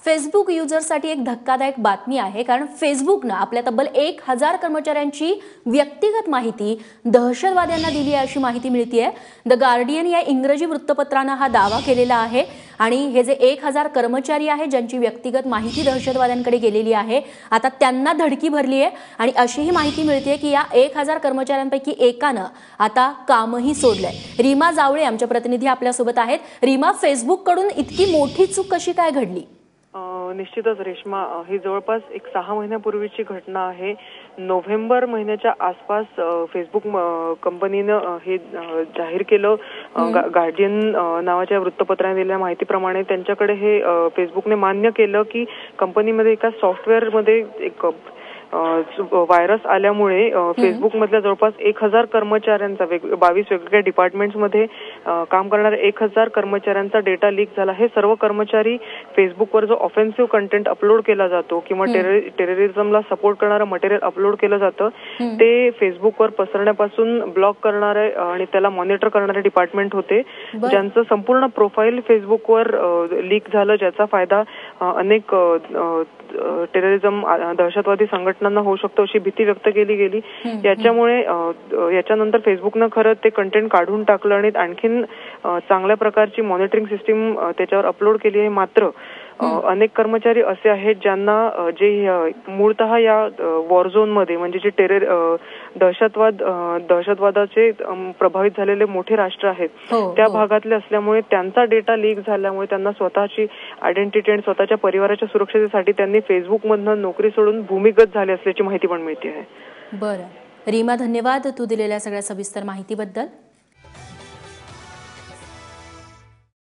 Facebook युजर्ससाठी एक धक्कादायक बातमी आहे, कारण फेसबुकनं आपल्या तब्बल 1000 कर्मचाऱ्यांची व्यक्तिगत माहिती दहशतवाद्यांना दिली आहे अशी माहिती मिळतेय। द गार्डियन या इंग्रजी वृत्तपत्रानं हा दावा केलेला आहे आणि हे जे 1000 कर्मचारी आहेत ज्यांची व्यक्तिगत माहिती दहशतवाद्यांकडे गेलेली आहे, आता त्यांना धडकी भरली आहे आणि अशीही माहिती मिळते की या 1000 कर्मचाऱ्यांपैकी एकानं आता कामही सोडलंय। रीमा जावळे आमच्या प्रतिनिधी आपल्या सोबत आहेत। रीमा, फेसबुककडून इतकी मोठी चूक कशी काय घडली? निश्चितच रेश्मा, ही जवळपास 6 महिन्यापूर्वीची घटना आहे। नोव्हेंबर महिन्याच्या आसपास फेसबुक कंपनीनं हे जाहीर केलं। गार्डियन नावाच्या वृत्तपत्राने दिलेल्या माहितीप्रमाणे त्यांच्याकडे हे फेसबुकने मान्य केलं की कंपनीमध्ये एका सॉफ्टवेअरमध्ये एक व्हायरस आल्यामुळे फेसबुक मधल्या जवळपास 1000 कर्मचाऱ्यांचा 22 वेगवेगळ्या डिपार्टमेंट्समध्ये काम करणाऱ्या 1000 कर्मचाऱ्यांचा डेटा लीक झाला। हे सर्व कर्मचारी फेसबुकवर जो ऑफेन्सिव्ह कंटेंट अपलोड केला जातो किंवा टेररिझमला सपोर्ट करणारं मटेरियल अपलोड केलं जातं ते फेसबुकवर पसरण्यापासून ब्लॉक करणारे आणि त्याला मॉनिटर करणारे डिपार्टमेंट होते, ज्यांचं संपूर्ण प्रोफाईल फेसबुकवर लीक झालं, ज्याचा फायदा अनेक टेररिझम दहशतवादी संघटनांना होऊ शकतो अशी भीती व्यक्त केली गेली। याच्यामुळे याच्यानंतर फेसबुकनं खरं ते कंटेंट काढून टाकलं आणि आणखीन चांगल्या प्रकारची मॉनिटरिंग सिस्टीम त्याच्यावर अपलोड केली आहे। मात्र अनेक कर्मचारी असे आहेत ज्यांना जे मूळतः या वॉर झोन मध्ये म्हणजे जे दहशतवादाचे प्रभावित झालेले मोठे राष्ट्र आहेत त्या भागातले असल्यामुळे त्यांचा डेटा लीक झाल्यामुळे त्यांना स्वतःची आयडेंटिटी आणि स्वतःच्या परिवाराच्या सुरक्षेसाठी त्यांनी फेसबुकमधून नोकरी सोडून भूमिगत झाले असल्याची माहिती पण मिळते आहे। बरं रीमा, धन्यवाद तू दिलेल्या सगळ्या सविस्तर माहितीबद्दल।